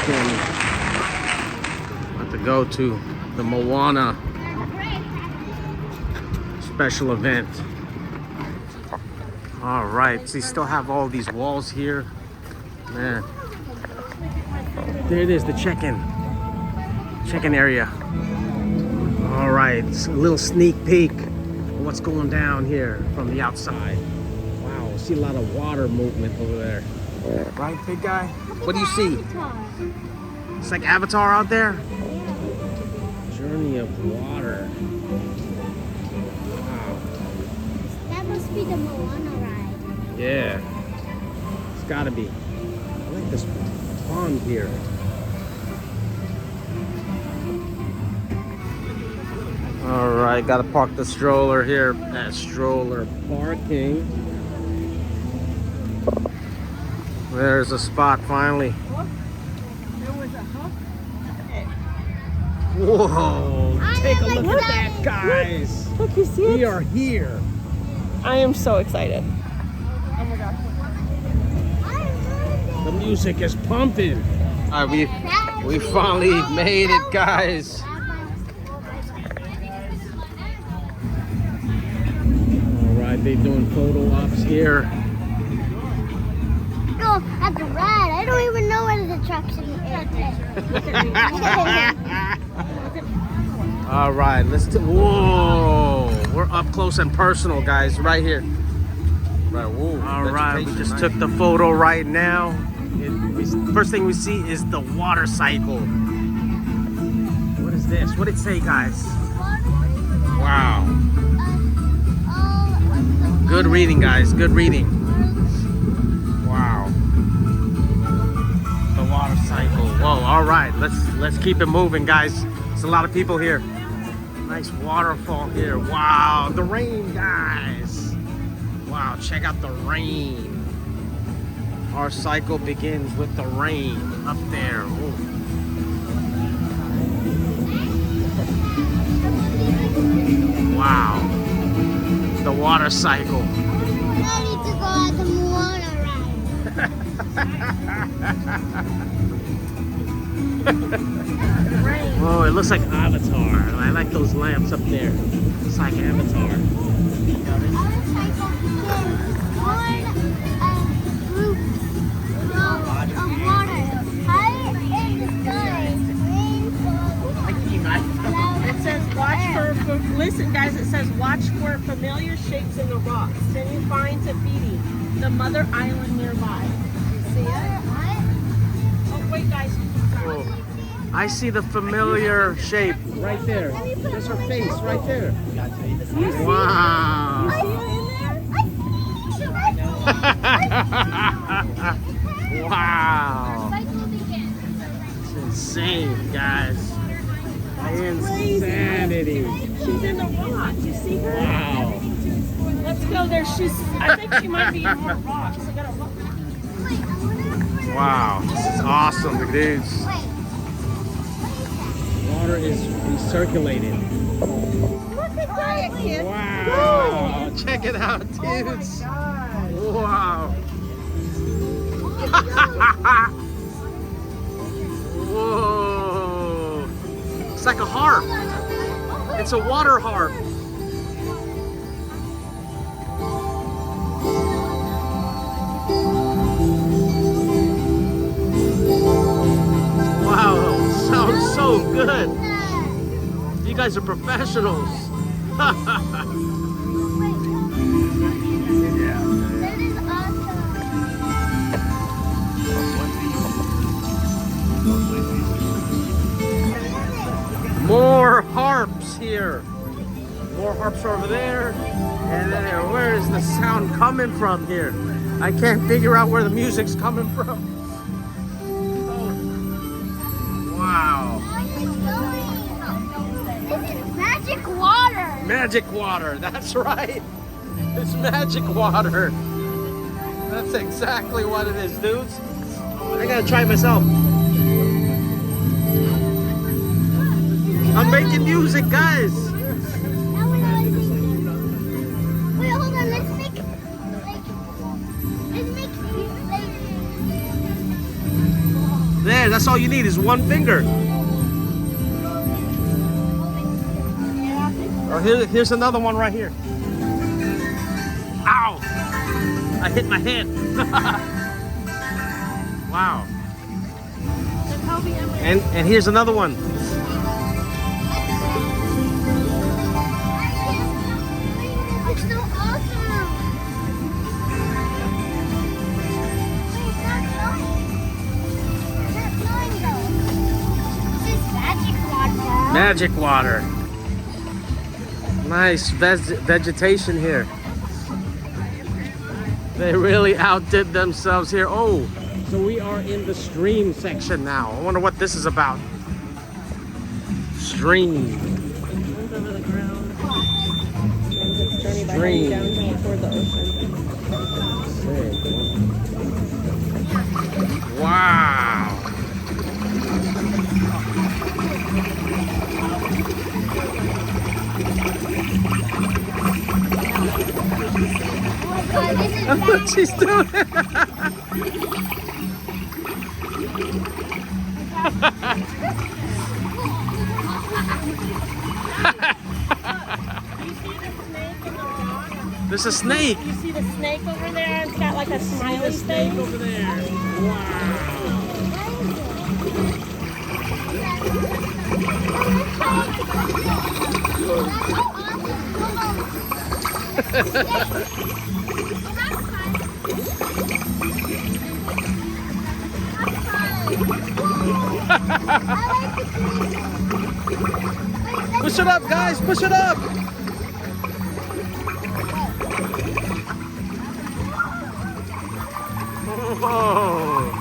Family. About to go to the Moana special event. All right, so you still have all these walls here. Man, there it is, the check-in area. All right, it's a little sneak peek of what's going down here from the outside. Wow, I see a lot of water movement over there. Right, big guy? What do you see? It's like Avatar out there? Journey of water. Wow. That must be the Moana ride. Yeah. It's gotta be. I like this pond here. All right, gotta park the stroller here. That stroller parking. There's a spot finally. Whoa! Take a look at that, guys. Look, you see it? We are here. I am so excited. Oh my gosh. The music is pumping. All right, we finally made it, guys. All right, they're doing photo ops here. No, at the ride. I don't even know what the attraction is. All right, let's do. Whoa, we're up close and personal, guys, right here. Right, whoa. All right, we just took the photo right now. First thing we see is the water cycle. What is this? What did it say, guys? Wow. Good reading, guys. Good reading. Wow. The water cycle. Whoa. All right. Let's keep it moving, guys. There's a lot of people here. Nice waterfall here. Wow. The rain, guys. Wow. Check out the rain. Our cycle begins with the rain up there. Ooh. Wow. The water cycle. I need to go at the Moana ride. Oh, it looks like Avatar. I like those lamps up there. It's like Avatar. Listen, guys, it says watch for familiar shapes in the rocks. Then you find Tahiti, the mother island nearby. You see it? Oh, wait, guys. Oh, I see the familiar shape right there. There's her face right there. Wow. Wow. It's insane, guys. Insanity. She's in the rock. You see her? Wow. Let's go there. I think she might be in more rocks. I gotta look. Wow. This is awesome, dudes. Water is recirculating. Look at that, kid. Wow. Check it out, dudes. Wow. Whoa. It's like a harp. It's a water harp. Wow, sounds so good. You guys are professionals. More harps here. More harps over there. And then where is the sound coming from here? I can't figure out where the music's coming from. Oh. Wow. Magic water. Magic water, that's right. It's magic water. That's exactly what it is, dudes. I gotta try it myself. I'm making music, guys. Wait, hold on. Let's make There. there. That's all you need is one finger. Oh, here's another one right here. Ow! I hit my head. Wow. And here's another one. It's so awesome. Wait, it's not flowing. It's not flowing though. This is magic water. Magic water. Nice vegetation here. They really outdid themselves here. Oh, so we are in the stream section now. I wonder what this is about. Stream. One's over the ground. Journey by Stream. down toward the ocean. Wow. Oh my God, this is That's what she's doing. There's a snake. You see the snake over there? It's got like a smiley face. Over there. Wow. Push it up, guys. Push it up. Oh.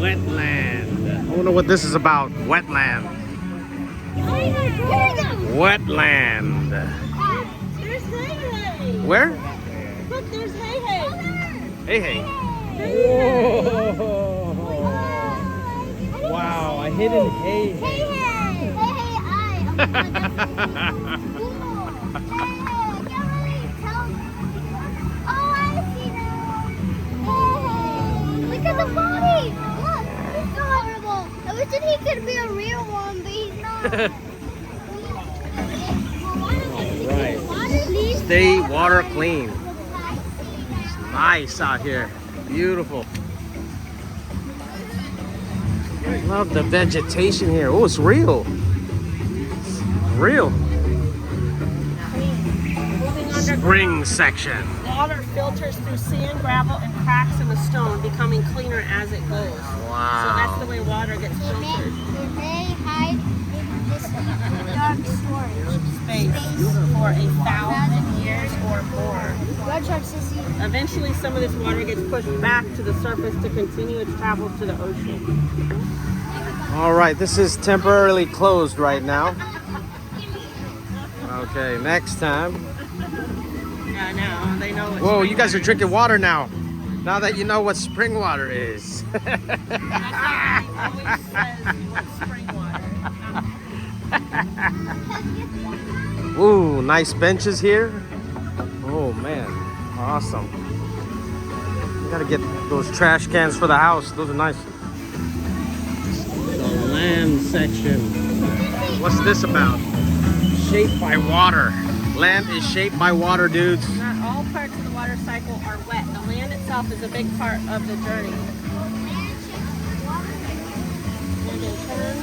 Wetland. I wonder what this is about. Wetland. Wetland. There's Hey Hey. Where? Look, there's Hey Hey. Hey, hey. Whoa. Wow, a hidden hey, hey. Hey, hey, I. Oh my God, that's so cool. Hey, hey, can't really tell. Oh, I see now. Hey, hey, look at the body. Look, he's so adorable. I wish that he could be a real one, but he's not. Right. Stay water clean. It's nice out here. Beautiful. I love the vegetation here. Oh, it's real. It's real. Spring section. Water filters through sand, gravel, and cracks in the stone, becoming cleaner as it goes. Wow. So that's the way water gets They filtered. hide in this dark storage Space for 1,000 years or more. Red Shark Sissy. Eventually, some of this water gets pushed back to the surface to continue its travel to the ocean. All right, this is temporarily closed right now. Okay, next time. Yeah, now they know. It's Whoa, you guys are drinking water now. Now that you know what spring water is. That's why he always says he wants spring water. Ooh, nice benches here. Oh man, awesome. Gotta get those trash cans for the house. Those are nice. The land section. What's this about? Shaped by water. Land is shaped by water, dudes. Not all parts of the water cycle are wet. The land itself is a big part of the journey. And in turn,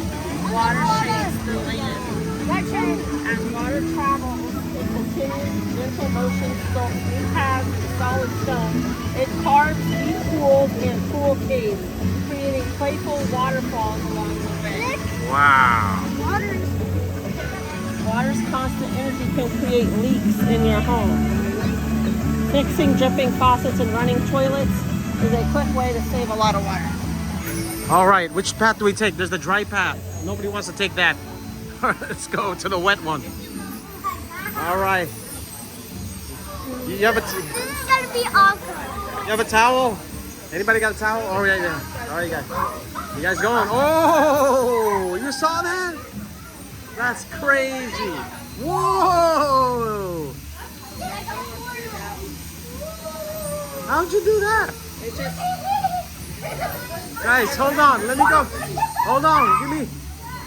water shapes the land. As water travels, it continues gentle motion through paths of solid stone. It carves deep pools and pool caves, creating playful waterfalls along the way. Wow. Water's constant energy can create leaks in your home. Fixing dripping faucets and running toilets is a quick way to save a lot of water. All right, which path do we take? There's the dry path. Nobody wants to take that. Let's go to the wet one. All right. You have a This is gonna be awesome. you have a towel? Anybody got a towel? Oh yeah, yeah. All right, you guys going? Oh, you saw that? That's crazy. Whoa! How'd you do that? It's just Guys, hold on. Let me go. Hold on. Give me.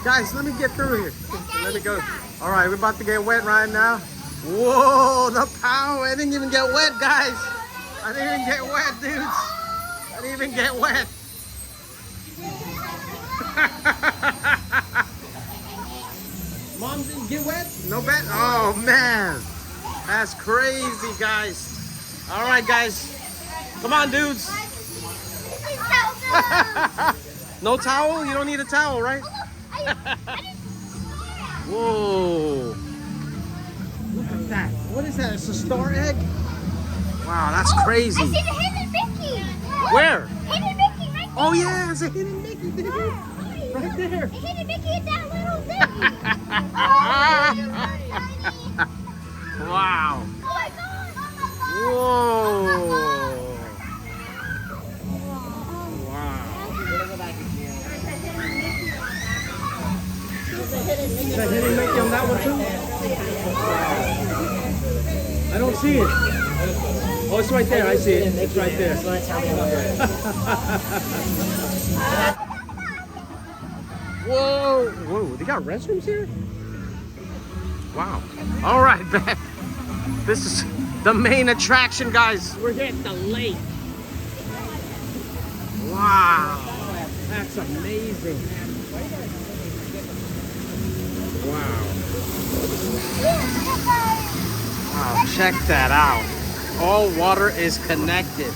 Guys, let me get through here. Let me go. All right, we're about to get wet right now. Whoa, the power. I didn't even get wet, guys. I didn't even get wet, dudes. I didn't even get wet. Mom didn't get wet? No bet? Oh, man. That's crazy, guys. All right, guys. Come on, dudes. No towel? You don't need a towel, right? Whoa. Look at that. What is that? It's a star egg? Wow, that's crazy. I see the hidden Mickey. Where? Hidden Mickey right there. Oh, yeah, it's a hidden Mickey, dude. Right there. The hidden Mickey is that little thing. Wow. Oh my God. Whoa. Wow. Is that hidden Mickey on that one too? I don't see it. Oh, it's right there. I see it. It's right there. Whoa. Whoa. They got restrooms here? Wow. All right, man. This is the main attraction, guys. we're here at the lake. Wow. That's amazing. Wow. Wow, check that out. All water is connected.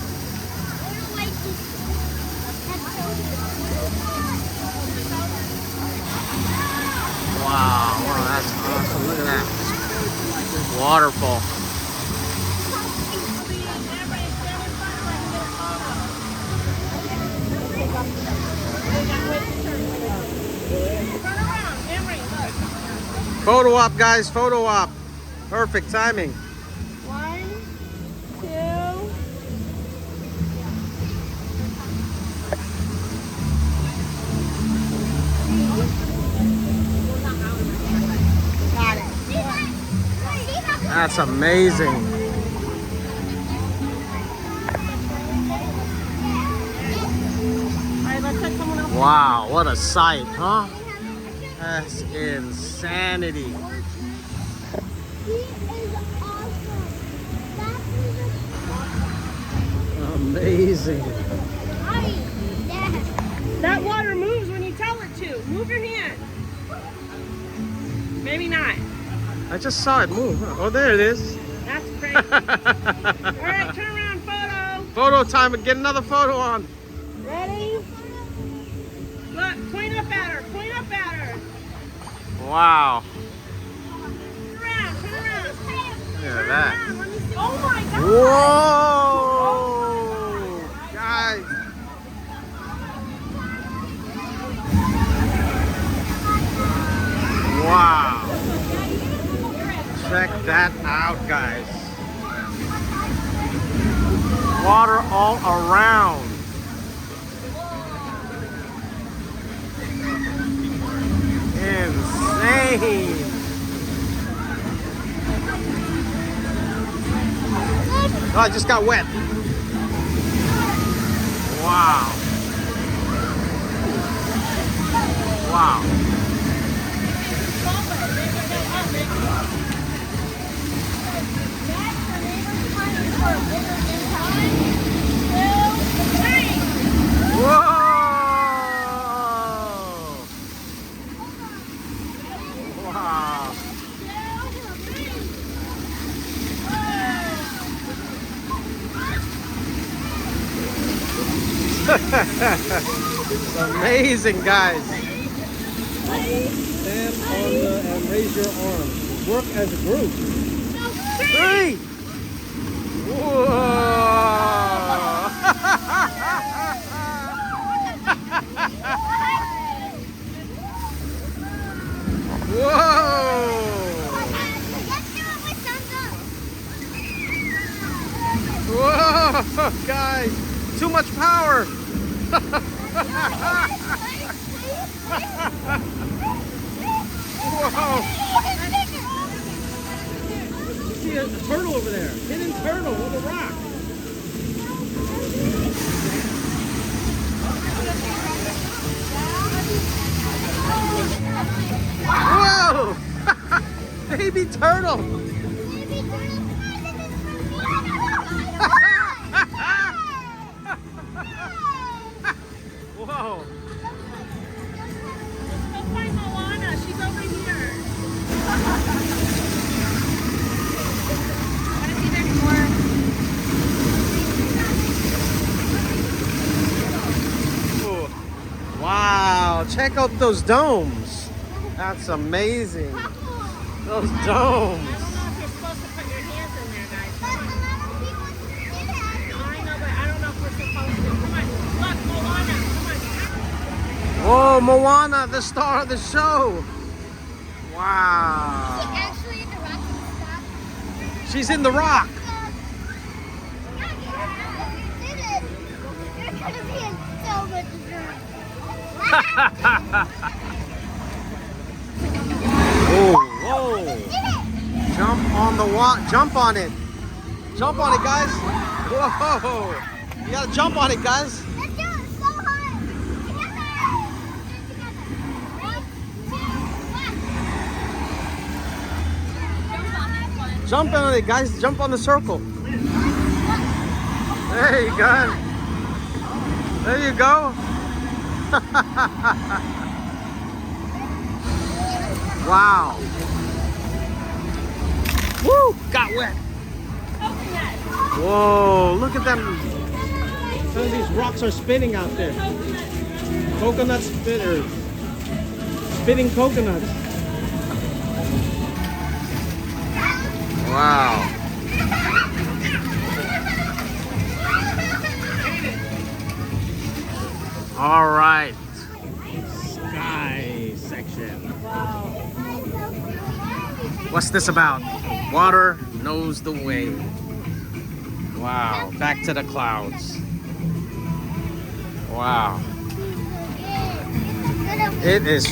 Wow, wow, that's awesome. Look at that. Waterfall. Photo op, guys, photo op. Perfect timing. 1, 2. Got it. That's amazing. All right, let's take someone else. Wow, what a sight, huh? That's insanity. He is awesome. Amazing. That water moves when you tell it to. Move your hand. Maybe not. I just saw it move. Huh? Oh, there it is. That's crazy. All right, turn around, photo. Photo time and get another photo on. Ready? Look, point up at her. Point up at her. Wow. Turn around. Turn around. Look at Turn that. around. Let me see. Oh my God. Whoa! Guys. Wow. Check that out, guys. Water all around. Insane. Oh, I just got wet. Wow. Wow. Whoa! Wow. It's amazing, guys. Stand on and raise your arms. Work as a group. 3. Whoa! Whoa! Whoa, guys! Too much power! Whoa! You see a turtle over there. Hidden turtle with a rock. Whoa! Baby turtle! Whoa! Let's go find Moana. She's over here. Ooh. Wow, check out those domes. That's amazing. Those domes. I don't know if you're supposed to put your hands in there, guys. Come on. I know, but I don't know if we're supposed to. Come on. Look, Moana. Come on. Whoa, Moana, the star of the show. Wow. Actually, in the rock and stuff. She's in the rock. You're gonna be in so much Whoa. Jump on the jump on it. Jump on it, guys. Whoa. You gotta jump on it, guys. Let's do it so hard. Together. Jump on it, guys. Jump on the circle. There you go. There you go. Wow. Woo! Got wet. Whoa! Look at them. Some of these rocks are spinning out there. Coconut spinners. Spinning coconuts. Wow. All right. Sky section. What's this about? Water knows the way. Wow. Back to the clouds. Wow. It is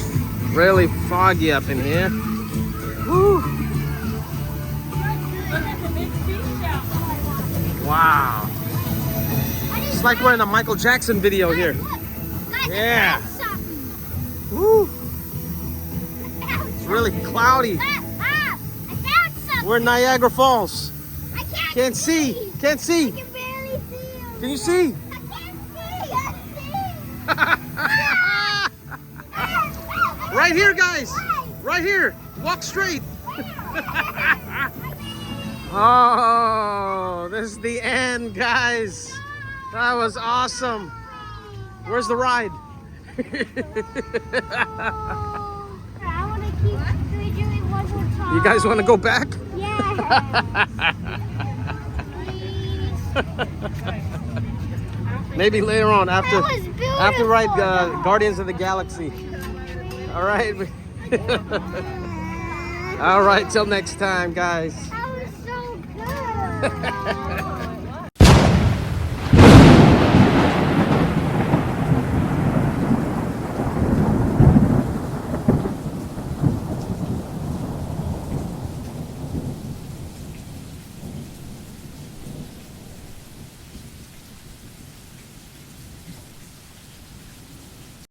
really foggy up in here. Woo. Wow. It's like we're in a Michael Jackson video here. Yeah. Woo. It's really cloudy. We're in Niagara Falls. Can't see. Can't see. I can barely see him. Can you see? I can't see. Right here, guys. Right here. Walk straight. Oh, this is the end, guys. That was awesome. Where's the ride? I want to keep doing one more time. You guys want to go back? Yeah. Maybe later on after That was beautiful. after ride Guardians of the Galaxy. All right. All right, till next time, guys. That was so good.